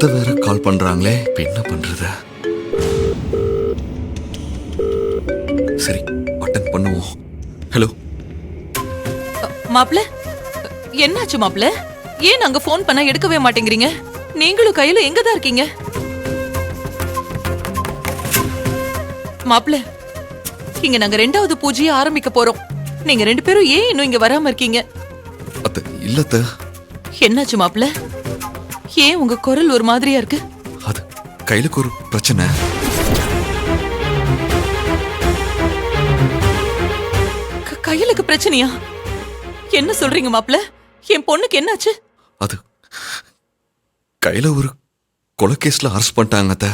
அத்தை வேற கால் பண்றாங்களே, இப்ப என்ன பண்றது? சரி, அட்டெண்ட் பண்ணுவோம். ஹலோ மாப்ள, என்னாச்சு மாப்ள? ஏன் நாங்க போன் பண்ணா எடுக்கவே மாட்டேங்கிறீங்க? நீங்களும் கையில எங்க தான் இருக்கீங்க? மாப்ள, இங்க நாங்க 2வது பூஜையை ஆரம்பிக்க போறோம். நீங்க 2 பேரும் ஏன் இன்னும் இங்க வராம இருக்கீங்க? அத்தை இல்ல அத்தை. என்னாச்சு மாப்ள? ஏன் உங்க குரல் ஒரு மாதிரியா இருக்கு? அது கையிலுக்கு ஒரு பிரச்சனை. கையிலுக்கு பிரச்சனையா? என்ன சொல்றீங்க மாப்ள? என் பொண்ணுக்கு என்னாச்சு? அது கையில ஒரு கொலை கேஸ்ல அரெஸ்ட் பண்ணிட்டாங்க அத்தை.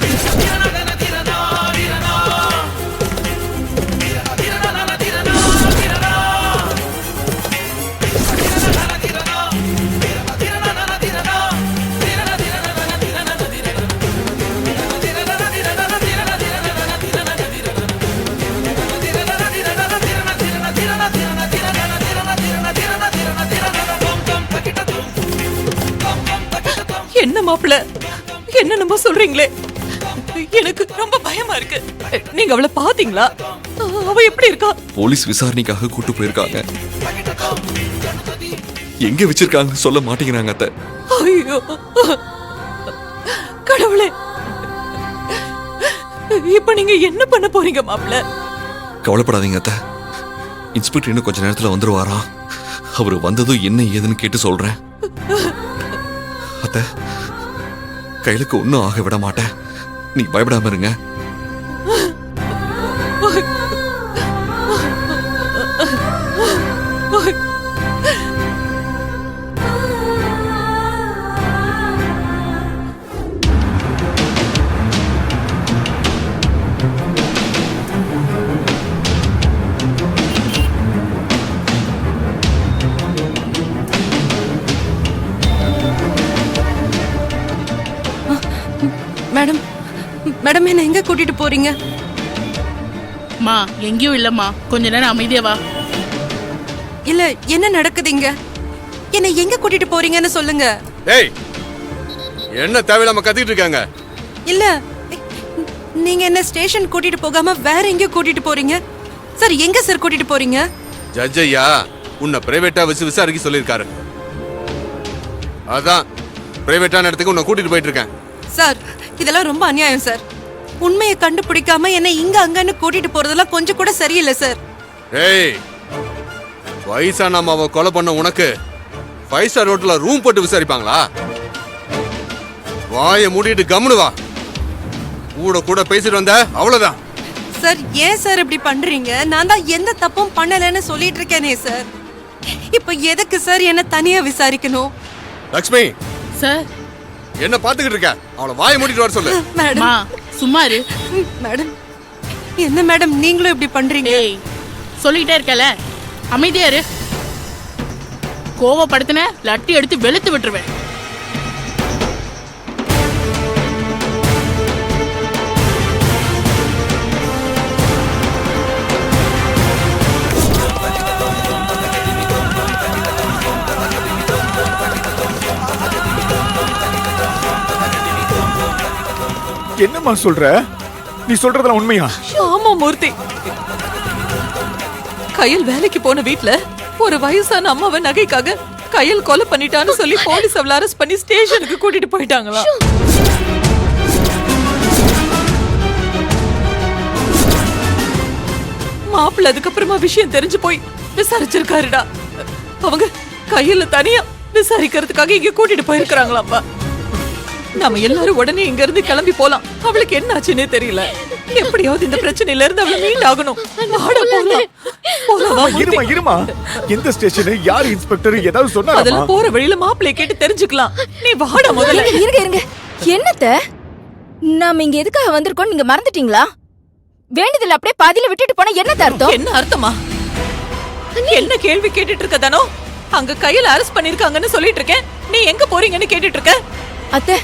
என்ன மாப்ள, என்னென்னமோ சொல்றீங்களே, எனக்கு ரொம்ப பயமா இருக்கு. நீங்க அவளை பாத்தீங்களா? அவ எப்படி இருக்கா? போலீஸ் விசாரணைக்காக கூட்டு போயிருக்காங்க. எங்க வச்சிருக்காங்க சொல்ல மாட்டேங்கிறாங்க அத்தை. ஐயோ கடவுளே, இப்ப நீங்க என்ன பண்ண போறீங்க மாப்ள? கவலைப்படாதீங்க அத்தை. இன்ஸ்பெக்டர் இன்னும் கொஞ்ச நேரத்துல வந்துருவாராம். அவரு வந்ததும் என்ன ஏதுன்னு கேட்டு சொல்றேன். அத்தை, கையிலுக்கு ஒன்னும் ஆக விட மாட்டேன். நீ பயப்படாம இருங்க. மேடம், மேடம் என்ன எங்க கூட்டிட்டு போறீங்க? மா எங்கேயும் இல்லம்மா, கொஞ்ச நேரம் அமைதியா வா. இல்ல என்ன நடக்குதுங்க? என்ன எங்க கூட்டிட்டு போறீங்கன்னு சொல்லுங்க. ஏய், என்ன தேவையில்லாம கத்திட்டு இருக்காங்க? இல்ல நீங்க என்ன ஸ்டேஷன் கூட்டிட்டு போகாம வேற எங்க கூட்டிட்டு போறீங்க? சார் எங்க சார் கூட்டிட்டு போறீங்க? ஜட்ஜ் ஐயா உன்னை பிரைவேட்டா வச்சு விசாரிக்க சொல்லியிருக்காரு. அதான் பிரைவேட்டான இடத்துக்கு உன்னை கூட்டிட்டு போயிட்டு இருக்கேன். சார் இதெல்லாம் ரொம்ப அநியாயம் சார். உண்மையை கண்டுபிடிக்காம என்ன இங்க அங்கன்னு கூட்டிட்டு போறதெல்லாம் கொஞ்சம் கூட சரியில்லை சார். ஏய், வயசான அம்மாவை கொலை பண்ண உனக்கு 5 ஸ்டார் ஹோட்டல்ல ரூம் போட்டு விசாரிப்பாங்களா? வாயை மூடிட்டு கம்முனு வா. கூட கூட பேசிட்டு வந்த அவ்வளவுதான். சார் ஏன் சார் இப்படி பண்றீங்க? நான் தான் எந்த தப்பும் பண்ணலன்னு சொல்லிட்டு இருக்கேனே சார். இப்ப எதுக்கு சார் என்ன தனியா விசாரிக்கணும்? லக்ஷ்மி சார், என்ன பாத்துக்கிட்டு இருக்க? அவளை வாயை மூடிட்டு வர சொல்லு. மேடம், மா சும்மா இரு. மேடம் என்ன மேடம் நீங்களும் இப்படி பண்றீங்க? ஏய், சொல்லிக்கிட்டே இருக்கல, அமைதியா இரு. கோவப்படுத்தின லட்டி எடுத்து வெளுத்து விட்டுருவேன். என்னம்மா சொல்ற? நீ சொல்றதெல்லாம் உண்மையா? ஆமா மூர்த்தி, கையில் வேலைக்கு போன வீட்ல ஒரு வயசான அம்மாவை நகைக்காக கையில் கொலை பண்ணிட்டான்னு சொல்லி போலீஸ் அவளை அரெஸ்ட் பண்ணி ஸ்டேஷனுக்கு கூட்டிட்டு போயிட்டாங்களா? மாப்பிள்ள அதுக்கப்புறமா விஷயம் தெரிஞ்சு போய் விசாரிச்சிருக்காருடா. அவங்க கையில தனியா விசாரிக்கிறதுக்காக இங்க கூட்டிட்டு போயிருக்காங்களாப்பா. நாம எல்லாரும் உடனே இங்க இருந்து கிளம்பி போலாம். அவளுக்கு என்ன ஆச்சுன்னே தெரியல. எப்படியாவது இந்த பிரச்சனையில இருந்து அவளை மீண்டாகணும். இருமா இருமா, எந்த ஸ்டேஷன், யார் இன்ஸ்பெக்டர் ஏதாவது சொன்னாரா? அதெல்லாம் போற வழியில மாப்பிளைய கேட்டு தெரிஞ்சுக்கலாம். நீ வாடா முதல்ல. இருங்க என்னத்த, நாம இங்க எதுக்காக வந்திருக்கோம் நீங்க மறந்துட்டீங்களா? வேண்டியதுல அப்படியே பாதியில விட்டுட்டு போனா என்ன அர்த்தம்? என்ன அர்த்தமா? என்ன கேள்வி கேட்டுட்டு இருக்க தானோ? அங்க கையில அரெஸ்ட் பண்ணிருக்காங்கன்னு சொல்லிட்டு இருக்கேன். நீ எங்க போறீங்கன்னு கேட்டுட்டு இருக்க. அத்தை,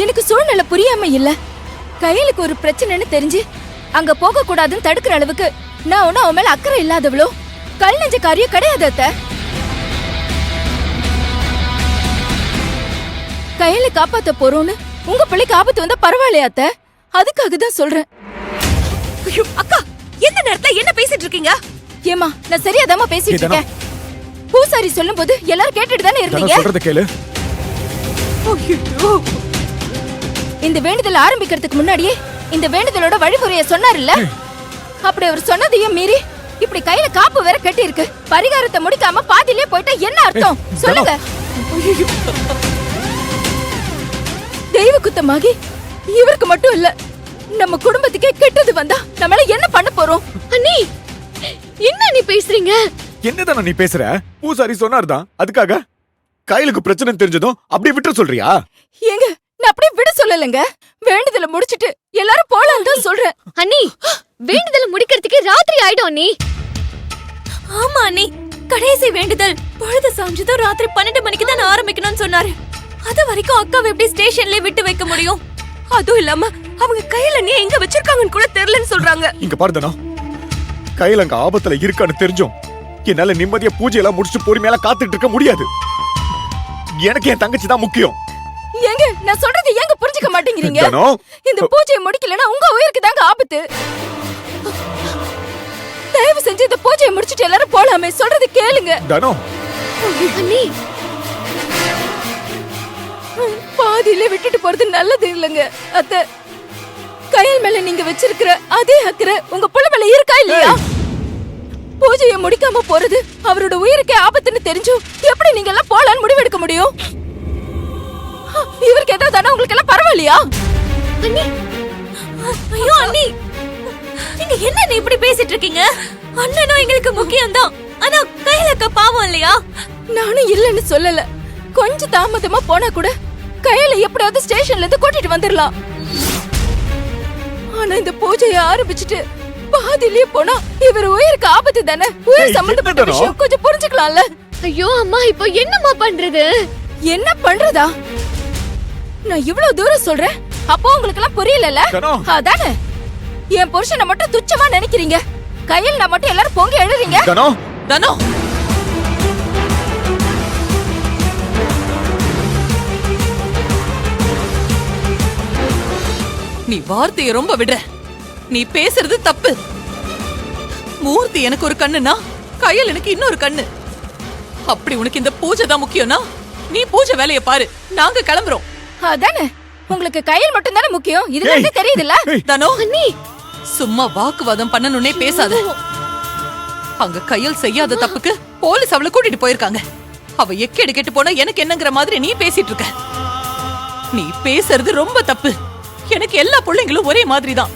எனக்கு சூழ்நிலை புரியாம இல்ல. கையிலுக்கு ஒரு பிரச்சனைன்னு தெரிஞ்சு அங்க போக கூடாதுன்னு தடுக்கிற அளவுக்கு நான் ஒன்னும் அவன் மேல அக்கறை இல்லாதவளோ கல் நெஞ்ச காரியம் கிடையாது அத்தை. கையில காப்பாத்த போறோம்னு உங்க பிள்ளைக்கு ஆபத்து வந்தா பரவாயில்லையா அத்தை? அதுக்காக தான் சொல்றேன். ஐயோ அக்கா, எந்த நேரத்துல என்ன பேசிட்டு இருக்கீங்க? ஏமா நான் சரியாதாம்மா பேசிட்டு ஏ, தனம். இருக்கேன். பூசாரி சொல்லும்போது எல்லாரும் கேட்டுட்டு தானே தனம் இருந்தீங்க. சொல்றத கேளு. ஐயோ, இந்த வேண்டுதல் ஆரம்பிக்கிறதுக்கு முன்னாடியே இந்த வேண்டுதலோட வழிமுறைய சொன்னாருல்ல, அப்படி அவர் சொன்னதையும் மீறி இப்படி கையில காப்பு வேற கட்டி இருக்கு. பரிகாரத்தை முடிக்காம பாதியிலே போயிட்டா என்ன அர்த்தம் சொல்லுங்க? ஐயோ. தெய்வ குத்தமாகி இவருக்கு மட்டும் இல்ல, நம்ம குடும்பத்துக்கே கெட்டது வந்தா நம்மள என்ன பண்ண போறோம்? அண்ணி என்ன நீ பேசுறீங்க? என்னதானே நீ பேசுற? பூசாரி சொன்னார்தான், அதுக்காக கையிலுக்கு பிரச்சனை தெரிஞ்சதும் அப்படியே விட்டு சொல்றியா? ஏங்க நான் அப்படியே விட சொல்லலங்க. வேண்டுதல முடிச்சிட்டு எல்லாரும் போலாம் தான் சொல்றேன். அண்ணி வேண்டுதல் முடிக்கிறதுக்கு ராத்திரி ஆயிடும் அண்ணி. ஆமா அண்ணி, கடைசி வேண்டுதல் பொழுது சாஞ்சதும் ராத்திரி 12 மணிக்கு தான் ஆரம்பிக்கணும்னு சொன்னாரு. அது வரைக்கும் அக்காவை எப்படி ஸ்டேஷன்லயே விட்டு வைக்க முடியும்? அதுவும் இல்லாம அவங்க கையில நீ எங்க வச்சிருக்காங்கன்னு கூட தெரியலன்னு சொல்றாங்க. இங்க பாரு தனம், கையில அங்க ஆபத்துல இருக்கான்னு தெரிஞ்சும் என்னால நிம்மதியா பூஜையெல்லாம் முடிச்சுட்டு பொறுமையால காத்துட்டு இருக்க முடியாது. எனக்கு என் தங்கச்சி தான் முக்கியம். ஏங்க நான் சொல்றது ஏங்க புரிஞ்சுக்க மாட்டேங்கிறீங்க? தனம், இந்த பூஜையை முடிக்கலனா உங்க உயிருக்கு தாங்க ஆபத்து. தயவு செஞ்சு இந்த பூஜையை முடிச்சிட்டு எல்லாரும் போலாமே, சொல்றது கேளுங்க. தனம், அண்ணி பாதியில விட்டுட்டு போறது நல்லது இல்லங்க அத்தை. கையில் மேல நீங்க வச்சிருக்கிற அதே அக்கறை உங்க புள்ள மேல இருக்கா இல்லையா? பூஜையை முடிக்காம போறது அவரோட உயிருக்கே ஆபத்துன்னு தெரிஞ்சும் எப்படி நீங்க எல்லாம் போலான்னு முடிவெடுக்க முடியும்? இவருக்கு ஏதாவது ஆனா உங்களுக்கு எல்லாம் பரவாயில்லையா? அண்ணி ஐயோ அண்ணி, நீங்க என்ன இப்படி பேசிட்டு இருக்கீங்க? அண்ணனும் எங்களுக்கு முக்கியம் தான், ஆனா கையில அக்கா பாவம் இல்லையா? நானும் இல்லன்னு சொல்லல. கொஞ்சம் தாமதமா போனா கூட கையில எப்படியாவது ஸ்டேஷன்ல இருந்து கூட்டிட்டு வந்துடலாம். ஆனா இந்த பூஜையை ஆரம்பிச்சுட்டு பாதியிலேயே போனா இவர் உயிருக்கு ஆபத்து தானே. உயிர் ஏய், சம்பந்தப்பட்ட என்னடா? விஷயம் கொஞ்சம் புரிஞ்சுக்கலாம்ல. ஐயோ அம்மா இப்போ என்னம்மா பண்றது? என்ன பண்றதா? நான் இவ்வளவு தூரம் சொல்றேன், அப்போ உங்களுக்கு எல்லாம் புரியலல? தனம். அதானே என் புருஷனை மட்டும் துச்சமா நினைக்கிறீங்க, கையில் நான் மட்டும் எல்லாரும் பொங்கி எழுறீங்க. தனம், தனோ, நீ வார்த்தையை ரொம்ப விடுற. நீ பேசுறது தப்பு. மூர்த்தி எனக்கு ஒரு கண்ணுனா கையில் எனக்கு இன்னொரு கண்ணு. அப்படி உனக்கு இந்த பூஜை தான் முக்கியம்னா நீ பூஜை வேலையை பாரு, நாங்க கிளம்புறோம். அதானே உங்களுக்கு கையில் மட்டும் தானே முக்கியம், இதுல ஏய். இருந்தே தெரியுதுல்ல? தனோ, அண்ணி சும்மா வாக்குவாதம் பண்ணணும்னே பேசாத. அங்க கையில் செய்யாத தப்புக்கு போலீஸ் அவளை கூட்டிட்டு போயிருக்காங்க. அவ எக்கேடு கெட்டு போனா எனக்கு என்னங்கிற மாதிரி நீ பேசிட்டு இருக்க. நீ பேசுறது ரொம்ப தப்பு. எனக்கு எல்லா பிள்ளைங்களும் ஒரே மாதிரி தான்.